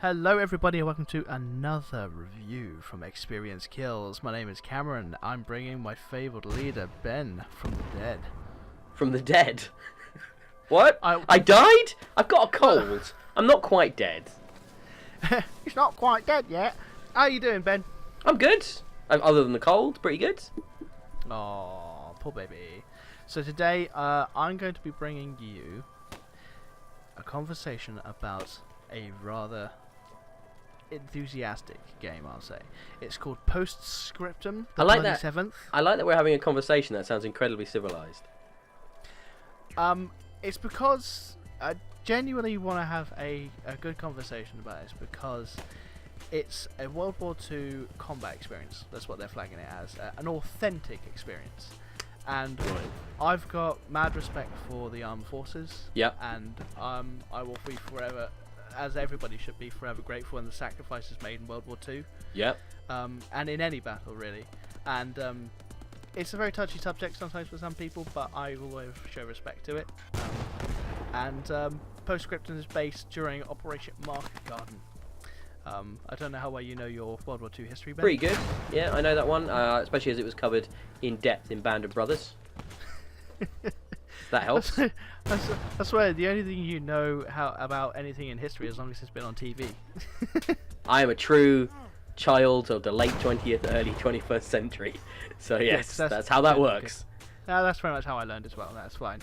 Hello everybody and welcome to another review from Experience Kills. My name is Cameron. I'm bringing my favoured leader, Ben, from the dead. From the dead? What? I died? I've got a cold. I'm not quite dead. He's not quite dead yet. How you doing, Ben? I'm good. Other than the cold, pretty good. Oh, poor baby. So today, I'm going to be bringing you a conversation about a rather enthusiastic game, I'll say. It's called Scriptum, the I like bloody that. Seventh. I like that we're having a conversation that sounds incredibly civilized. It's because I genuinely want to have a good conversation about this because it's a World War II combat experience. That's what they're flagging it as, an authentic experience. And I've got mad respect for the armed forces. Yep. And I will be forever, as everybody should be, forever grateful in the sacrifices made in World War II. Yep. And in any battle, really. And it's a very touchy subject sometimes for some people, but I will always show respect to it. Postscriptum is based during Operation Market Garden. I don't know how well you know your World War II history, Ben. Pretty good. Yeah, I know that one, especially as it was covered in depth in Band of Brothers. That helps. I swear, the only thing you know about anything in history, as long as it's been on TV. I am a true child of the late 20th, early 21st century. So yes, that's how that works. No, that's very much how I learned as well. That's fine.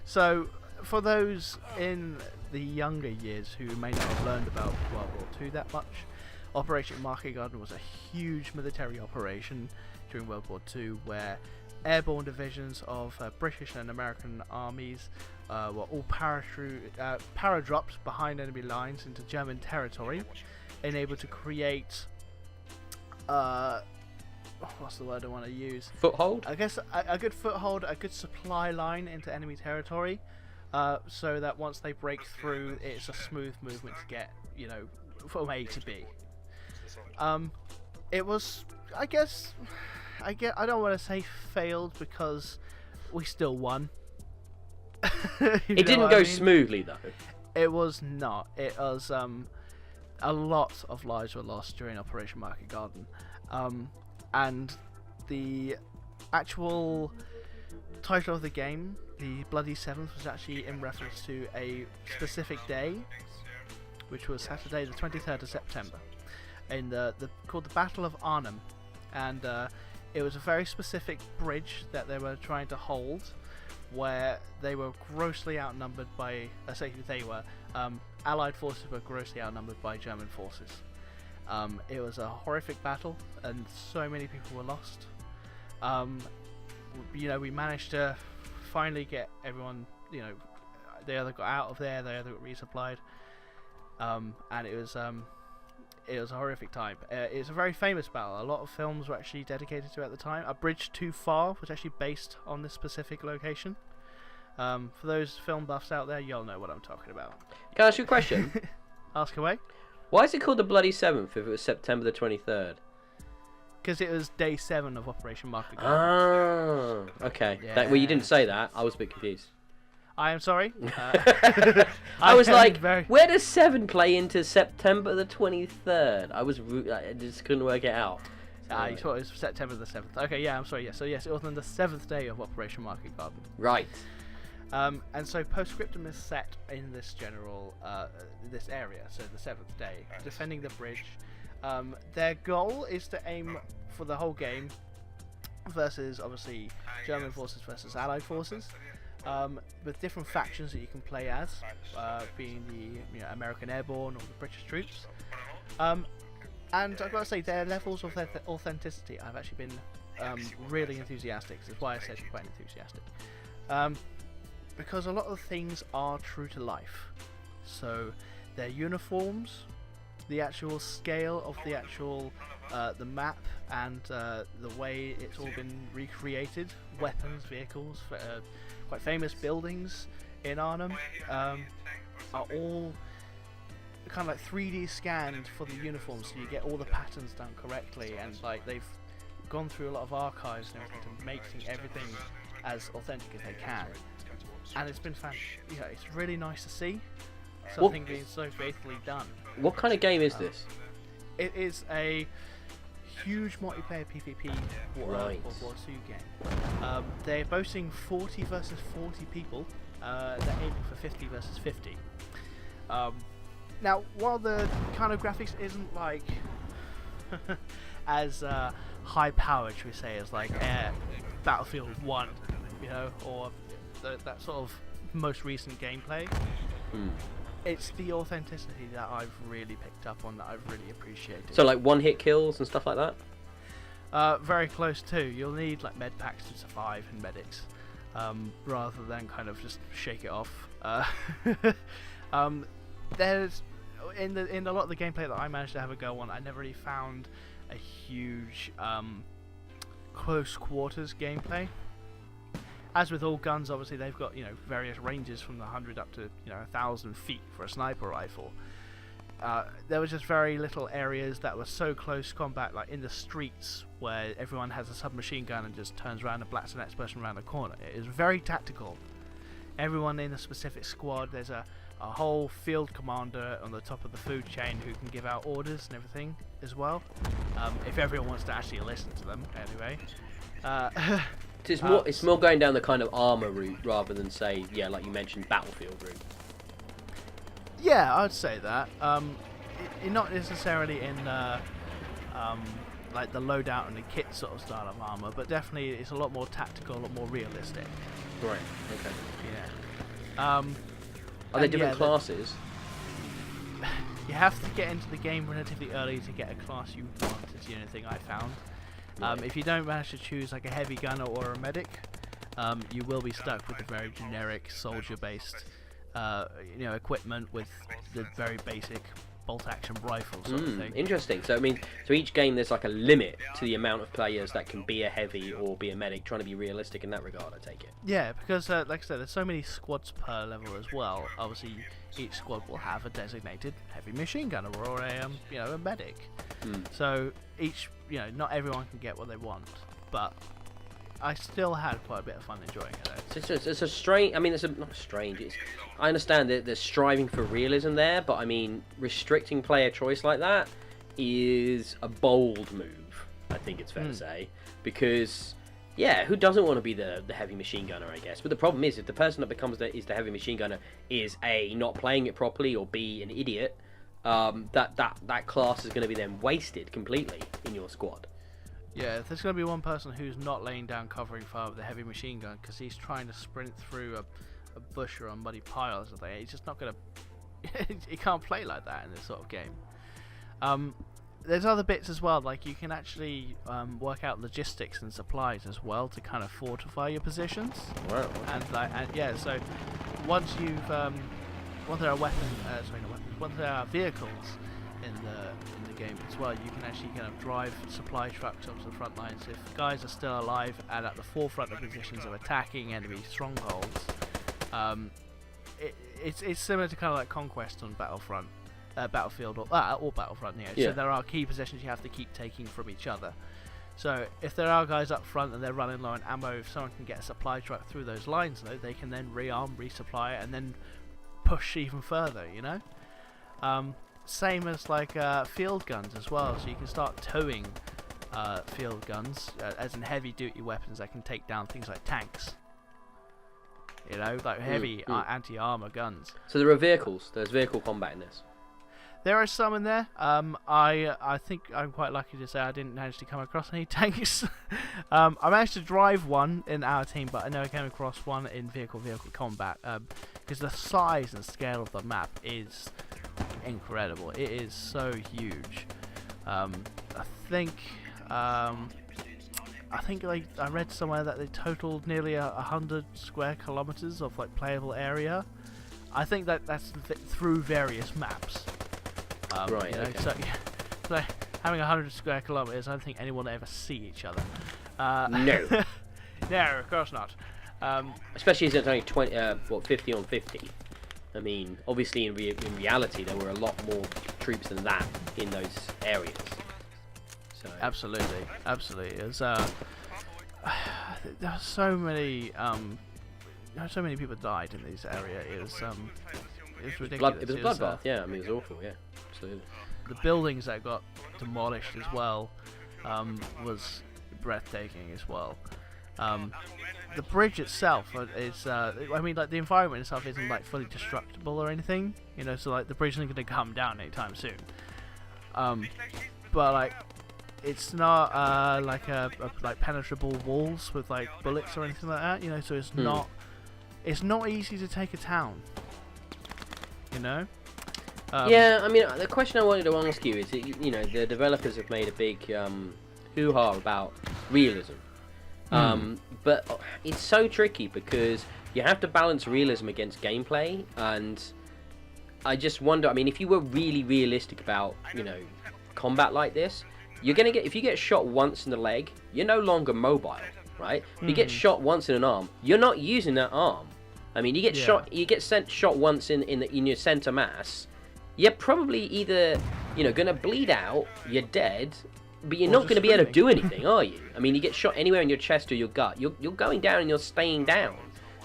So, for those in the younger years who may not have learned about World War II that much, Operation Market Garden was a huge military operation during World War II where airborne divisions of British and American armies were all paradropped behind enemy lines into German territory, and able to create what's the word I want to use? Foothold? I guess a good foothold, a good supply line into enemy territory, so that once they break through, it's a smooth movement to get, from A to B. It was, I don't want to say failed because we still won. It didn't go smoothly though. It was not. It was a lot of lives were lost during Operation Market Garden. And the actual title of the game, the Bloody Seventh, was actually in reference to a specific day, which was Saturday the 23rd of September, in called the Battle of Arnhem. And it was a very specific bridge that they were trying to hold, where they were grossly outnumbered by, Allied forces were grossly outnumbered by German forces. It was a horrific battle, and so many people were lost. We managed to finally get everyone, they either got out of there, they either got resupplied, and it was a horrific time. It's a very famous battle. A lot of films were actually dedicated to it at the time. A Bridge Too Far was actually based on this specific location. For those film buffs out there, you'll know what I'm talking about. Can I ask you a question? Ask away. Why is it called the Bloody Seventh if it was September the 23rd? Because it was day 7 of Operation Market Garden. Ah, okay. Yeah. Well, you didn't say that. I was a bit confused. I am sorry. I was like, where does 7 play into September the 23rd? I just couldn't work it out. You thought it was September the 7th. Okay, yeah, I'm sorry. Yeah, so yes, it was on the 7th day of Operation Market Garden. Right. And so Postscriptum is set in this general, this area, so the 7th day, defending the bridge. Their goal is to aim for the whole game versus, obviously, German forces versus Allied forces, with different factions that you can play as, being the American Airborne or the British troops. And I've got to say, their levels of authenticity have actually been really enthusiastic. That's why I said quite enthusiastic. Because a lot of things are true to life. So their uniforms, the actual scale of the actual the map, and the way it's all been recreated, weapons, vehicles, quite famous buildings in Arnhem, are all kind of like 3D scanned for the uniforms, so you get all the patterns done correctly, and like they've gone through a lot of archives and everything to make everything as authentic as they can. And it's been it's really nice to see. something being so faithfully done. What kind of game is this? It is a huge multiplayer PvP World War II game. They're boasting 40 versus 40 people. They're aiming for 50 versus 50. Now, while the kind of graphics isn't like as high powered, should we say, as like Battlefield 1, you know, or that sort of most recent gameplay. It's the authenticity that I've really picked up on, that I've really appreciated. So like one-hit kills and stuff like that? Very close too. You'll need like med packs to survive and medics, rather than kind of just shake it off. There's in a lot of the gameplay that I managed to have a go on, I never really found a huge close quarters gameplay. As with all guns, obviously they've got, you know, various ranges from the 100 up to, you know, 1,000 feet for a sniper rifle. There was just very little areas that were so close combat, like in the streets where everyone has a submachine gun and just turns around and blats the next person around the corner. It is very tactical. Everyone in a specific squad, there's a whole field commander on the top of the food chain who can give out orders and everything as well, if everyone wants to actually listen to them, anyway. It's more going down the kind of armor route rather than, say, like you mentioned, battlefield route. Yeah, I'd say that. Not necessarily in like the loadout and the kit sort of style of armor, but definitely it's a lot more tactical, a lot more realistic. Right. Okay. Yeah. Are there different classes? You have to get into the game relatively early to get a class you want. Is the only thing I found. If you don't manage to choose like a heavy gunner or a medic, you will be stuck with the very generic soldier-based, equipment with the very basic bolt-action rifle sort of thing. Interesting. So I mean, so each game there's like a limit to the amount of players that can be a heavy or be a medic, trying to be realistic in that regard, I take it. Yeah, because like I said, there's so many squads per level as well. Obviously, each squad will have a designated heavy machine gunner or a medic. So each, not everyone can get what they want, but I still had quite a bit of fun enjoying it. It's a strange. I mean, not strange. I understand that they're striving for realism there, but I mean, restricting player choice like that is a bold move. I think it's fair to say, because who doesn't want to be the heavy machine gunner, I guess? But the problem is, if the person that becomes the heavy machine gunner is A, not playing it properly, or B, an idiot, that class is going to be then wasted completely in your squad. Yeah, if there's going to be one person who's not laying down covering fire with a heavy machine gun because he's trying to sprint through a bush or a muddy pile or something, he's just not going to... he can't play like that in this sort of game. There's other bits as well, like you can actually work out logistics and supplies as well to kind of fortify your positions. Wow. So once you've... once there are once there are vehicles in the game as well, you can actually kind of drive supply trucks up to the front lines. If guys are still alive and at the forefront of positions of attacking enemy strongholds, it's similar to kind of like Conquest on Battlefield or Battlefront. So there are key positions you have to keep taking from each other. So if there are guys up front and they're running low on ammo, if someone can get a supply truck through those lines, though, they can then rearm, resupply, and then push even further. Same as like field guns as well, so you can start towing field guns as in heavy duty weapons that can take down things like tanks, like heavy anti-armor guns. So there are vehicles, there's vehicle combat in this. There are some in there. I think I'm quite lucky to say I didn't manage to come across any tanks. I managed to drive one in our team, but I never came across one in vehicle combat, because the size and scale of the map is incredible. It is so huge. I think like I read somewhere that they totaled nearly 100 square kilometers of like playable area. I think that's through various maps. Right. Okay. So having 100 square kilometers, I don't think anyone will ever see each other. No. No, of course not. Especially as it's only 50 on 50. I mean, obviously in reality there were a lot more troops than that in those areas. So absolutely. There's so many people died in this area. It was ridiculous. It was a bloodbath. Yeah, I mean, it was awful. Yeah, absolutely. The buildings that got demolished as well was breathtaking as well. The bridge itself is, I mean, like the environment itself isn't like fully destructible or anything, you know. So like the bridge isn't going to come down anytime soon. But like, it's not like like penetrable walls with like bullets or anything like that, you know. So it's not easy to take a town, you know. Yeah, I mean, the question I wanted to ask you is, you know, the developers have made a big hoo-ha about realism. But it's so tricky because you have to balance realism against gameplay, and I just wonder, I mean, if you were really realistic about, you know, combat like this, you're going to get, if you get shot once in the leg, you're no longer mobile, right? If you get shot once in an arm, you're not using that arm. I mean, you get shot once in your center mass, you're probably either, you know, going to bleed out, you're dead, but you're not going to be able to do anything, are you? I mean, you get shot anywhere in your chest or your gut, you're going down and you're staying down.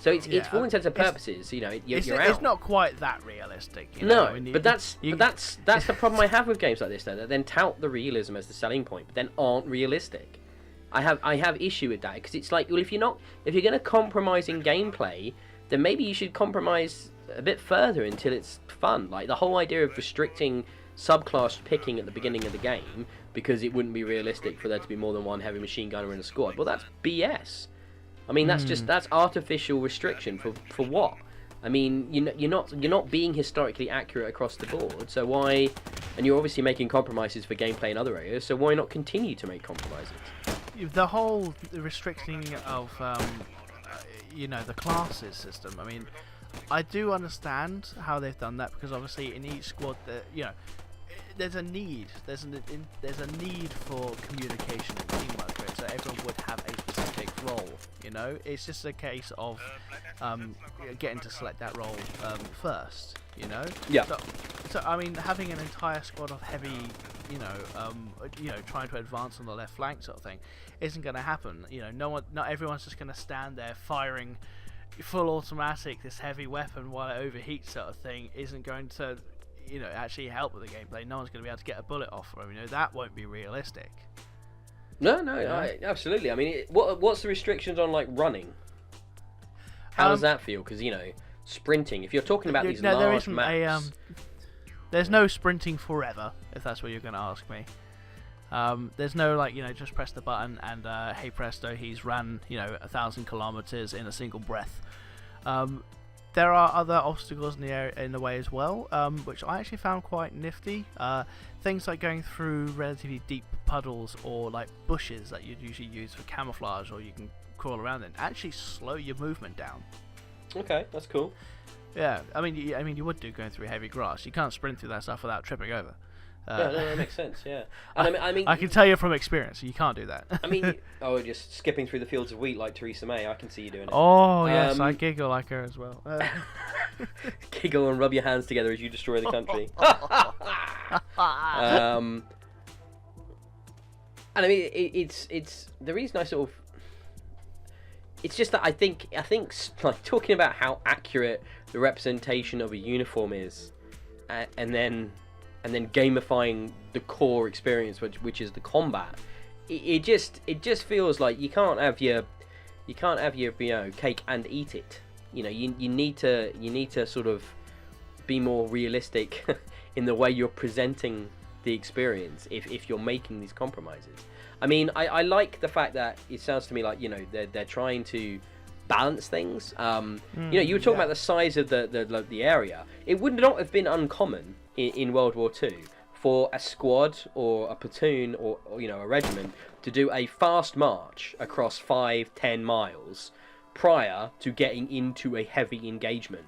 So it's for all intents and purposes, you know, you're out. It's not quite that realistic. You know? No, but that's the problem I have with games like this, though. That then tout the realism as the selling point, but then aren't realistic. I have issue with that because it's like, well, if you're going to compromise in gameplay, then maybe you should compromise a bit further until it's fun. Like the whole idea of restricting subclass picking at the beginning of the game because it wouldn't be realistic for there to be more than one heavy machine gunner in a squad. Well, that's BS. I mean, that's artificial restriction for what? I mean, you're not being historically accurate across the board. So why? And you're obviously making compromises for gameplay in other areas. So why not continue to make compromises? The whole restricting of you know, the classes system. I mean, I do understand how they've done that because obviously in each squad, you know, there's a need. There's a need for communication and teamwork, right? So everyone would have a specific role. You know, it's just a case of getting to select that role first. You know. Yeah. So I mean, having an entire squad of heavy, you know, trying to advance on the left flank sort of thing, isn't going to happen. You know, not everyone's just going to stand there firing full automatic this heavy weapon while it overheats sort of thing. Isn't going to, you know, actually help with the gameplay. No one's going to be able to get a bullet off them. You know, that won't be realistic. No, absolutely. I mean, what's the restrictions on like running? How does that feel? Because, you know, sprinting. If you're talking about these large maps, there's no sprinting forever. If that's what you're going to ask me. There's no like, you know, just press the button and hey presto, he's ran, you know, 1,000 kilometers in a single breath. There are other obstacles in the way as well, which I actually found quite nifty. Things like going through relatively deep puddles or like bushes that you'd usually use for camouflage, or you can crawl around and actually slow your movement down. Okay, that's cool. Yeah, I mean you would do going through heavy grass. You can't sprint through that stuff without tripping over. No, that makes sense. Yeah, and I mean, I can tell you from experience, you can't do that. I mean, just skipping through the fields of wheat like Theresa May. I can see you doing it. Oh yes, I giggle like her as well. Giggle and rub your hands together as you destroy the country. And I mean, it's the reason I sort of. It's just that I think like talking about how accurate the representation of a uniform is, and then gamifying the core experience, which is the combat. It just feels like you can't have your cake and eat it. You know, you need to sort of be more realistic in the way you're presenting the experience if you're making these compromises. I mean, I like the fact that it sounds to me like, you know, they're trying to balance things. You know, you were talking about the size of the area. It would not have been uncommon in World War II for a squad or a platoon or you know, a regiment to do a fast march across 5-10 miles prior to getting into a heavy engagement.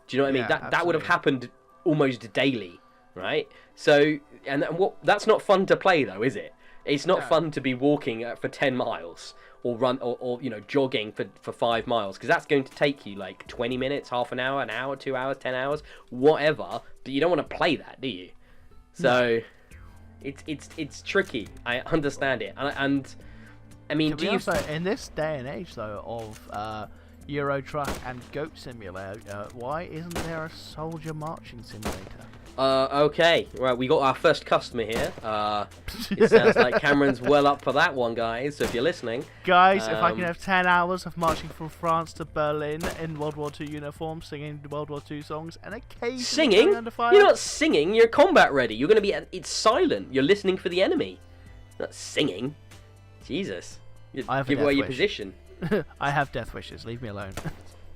Do you know what I mean? That would have happened almost daily, right? So, and that's not fun to play though, is it? It's not fun to be walking for 10 miles or run or you know, jogging for 5 miles, because that's going to take you like 20 minutes, half an hour, 2 hours, 10 hours, whatever. But you don't want to play that, do you? So it's tricky. I understand it, and I mean, in this day and age though of Euro Truck, and Goat Simulator. Why isn't there a Soldier Marching Simulator? Okay. Right, we got our first customer here. It sounds like Cameron's well up for that one, guys. So if you're listening, Guys, if I can have 10 hours of marching from France to Berlin in World War II uniform, singing World War II songs, and occasionally singing? going under fire. You're not singing. You're combat ready. You're going to be. It's silent. You're listening for the enemy. Not singing. Jesus. You give away your position. I have death wishes. Leave me alone.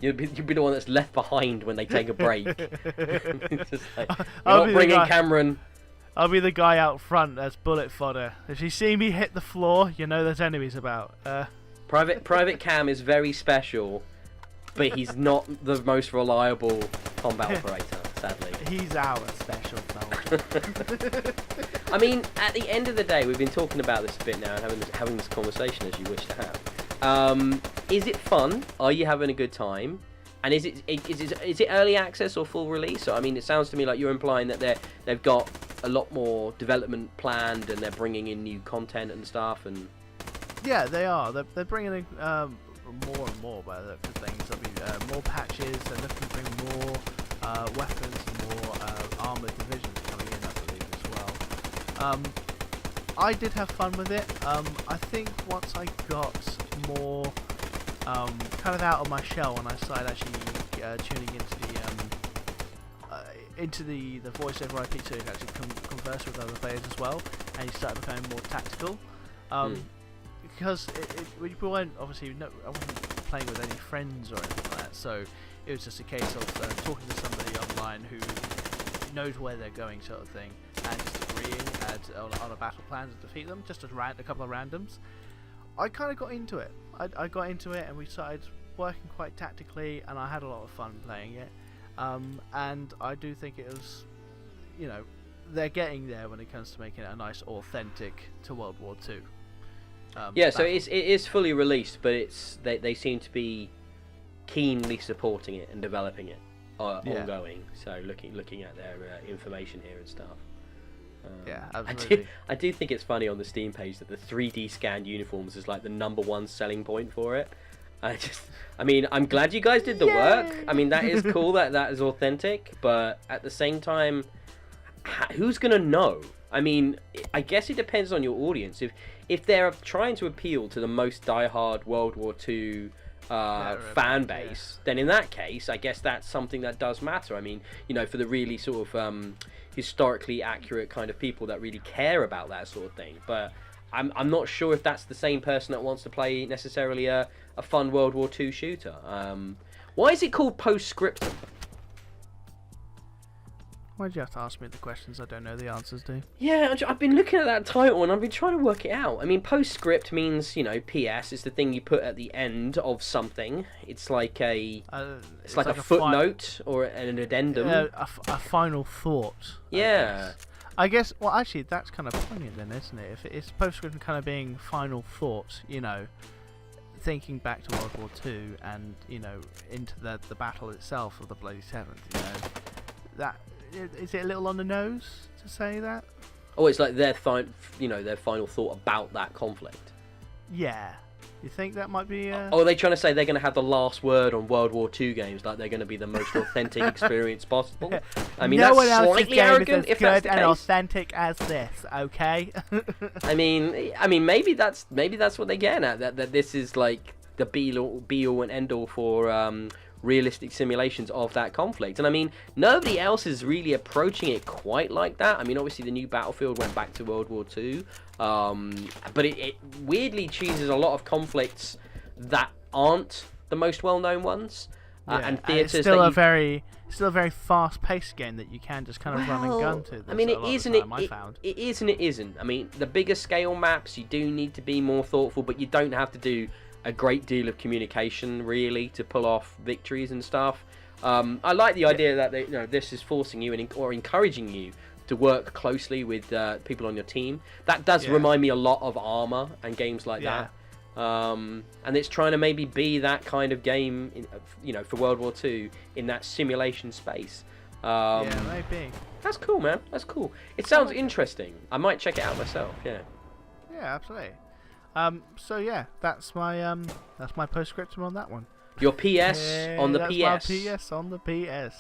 You'll be the one that's left behind when they take a break. Just like, you're I'll not be the bringing guy. Cameron. I'll be the guy out front as bullet fodder. If you see me hit the floor, you know there's enemies about. Private Cam is very special, but he's not the most reliable combat operator, sadly. He's our special soldier. I mean, at the end of the day, we've been talking about this a bit now and having this conversation as you wish to have. Is it fun? Are you having a good time? And is it early access or full release? So, I mean, it sounds to me like you're implying that they've got a lot more development planned and they're bringing in new content and stuff. And Yeah, they are. They're bringing in more and more by the looks of things. There'll be more patches. They're looking to bring more weapons and more armored divisions coming in, I believe, as well. I did have fun with it. I think once I got more kind of out of my shell and I started actually tuning into the voice over IP to actually converse with other players as well, and you start becoming more tactical. Because we weren't obviously I wasn't playing with any friends or anything like that, so it was just a case of talking to somebody online who knows where they're going, sort of thing, and just agreeing on a battle plan to defeat them, just a couple of randoms. I kind of got into it. I got into it, and we started working quite tactically, and I had a lot of fun playing it. And I do think it was, they're getting there when it comes to making it a nice, authentic to World War II. Yeah, so it is fully released, but they seem to be keenly supporting it and developing it ongoing. So looking at their information here and stuff. Yeah, absolutely. I do think it's funny on the Steam page that the 3D scanned uniforms is like the #1 selling point for it. I'm glad you guys did the work. I mean, that is cool that is authentic, but at the same time, who's gonna know? I mean, I guess it depends on your audience. If they're trying to appeal to the most diehard World War II fan base, then in that case, I guess that's something that does matter. I mean, for the really sort of historically accurate kind of people that really care about that sort of thing. But I'm not sure if that's the same person that wants to play necessarily a fun World War II shooter. Why is it called Postscriptum? Why'd you have to ask me the questions I don't know the answers to? Yeah, I've been looking at that title and I've been trying to work it out. I mean, postscript means, PS. It's the thing you put at the end of something. It's like a footnote or an addendum. A final thought. Yeah. I guess. Well, actually, that's kind of poignant then, isn't it? If it's postscript kind of being final thought, thinking back to World War II and into the battle itself of the Bloody Seventh. That. Is it a little on the nose to say that? Oh, it's like their final thought about that conflict. Yeah. You think that might be? Oh, are they trying to say they're going to have the last word on World War II games? Like they're going to be the most authentic experience possible? I mean, no that's slightly arrogant if that's the case. And authentic as this, okay? I mean, maybe that's what they're getting at. That this is like the be all and end all for realistic simulations of that conflict. And I mean, nobody else is really approaching it quite like that. I mean, obviously the new Battlefield went back to World War II, but it weirdly chooses a lot of conflicts that aren't the most well-known ones. And theaters. It's still a very fast-paced game that you can just kind of run and gun to. I mean, it is and it isn't. I mean, the bigger scale maps, you do need to be more thoughtful, but you don't have to do a great deal of communication really to pull off victories and stuff. I like the idea that this is forcing you or encouraging you to work closely with people on your team. That does remind me a lot of Arma and games like that. And it's trying to maybe be that kind of game, for World War II in that simulation space. Maybe. That's cool, man. That's cool. It sounds interesting. I might check it out myself. Yeah. Yeah, absolutely. So yeah, that's my postscriptum on that one. Your PS on the That's PS. my PS on the PS.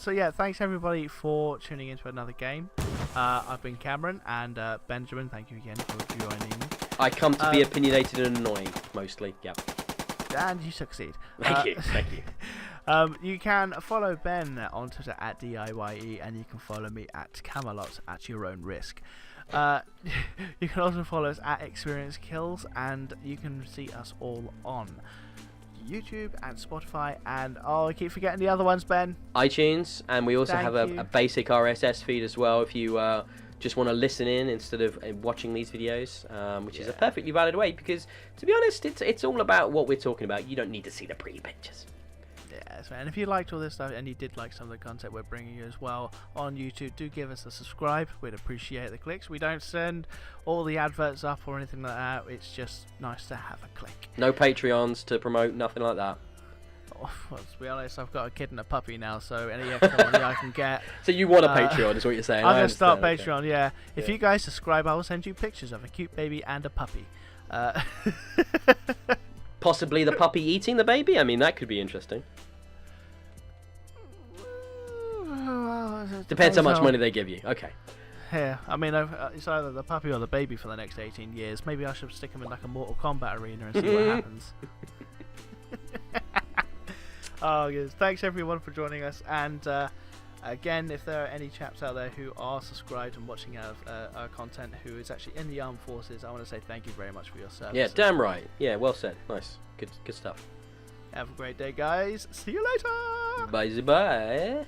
So yeah, thanks everybody for tuning into another game. I've been Cameron, and Benjamin, thank you again for joining me. I come to be opinionated and annoying, mostly. Yep. And you succeed. Thank you. Thank you. You can follow Ben on Twitter at DIYE, and you can follow me at Camelot at your own risk. You can also follow us at Experience Kills, and you can see us all on YouTube and Spotify, and I keep forgetting the other ones, Ben. iTunes, and we also Thank have you. a basic RSS feed as well if you just want to listen in instead of watching these videos, which is a perfectly valid way, because to be honest, it's all about what we're talking about. You don't need to see the pretty pictures. Yes, and if you liked all this stuff and you did like some of the content we're bringing you as well on YouTube, do give us a subscribe. We'd appreciate the clicks. We don't send all the adverts up or anything like that. It's just nice to have a click. No Patreons to promote, nothing like that. Oh, well, to be honest, I've got a kid and a puppy now, so any extra money I can get. So you want a Patreon, is what you're saying? I'm going to start understand, Patreon, okay. yeah. If Yeah. you guys subscribe, I will send you pictures of a cute baby and a puppy. Possibly the puppy eating the baby? I mean, that could be interesting. Depends how much money they give you. Okay. Yeah, I mean, it's either the puppy or the baby for the next 18 years. Maybe I should stick them in like a Mortal Kombat arena and see what happens. Oh, yes. Thanks everyone for joining us. And again, if there are any chaps out there who are subscribed and watching our content who is actually in the armed forces, I want to say thank you very much for your service. Yeah, damn right. Yeah, well said. Nice. Good stuff. Have a great day, guys. See you later. Bye bye.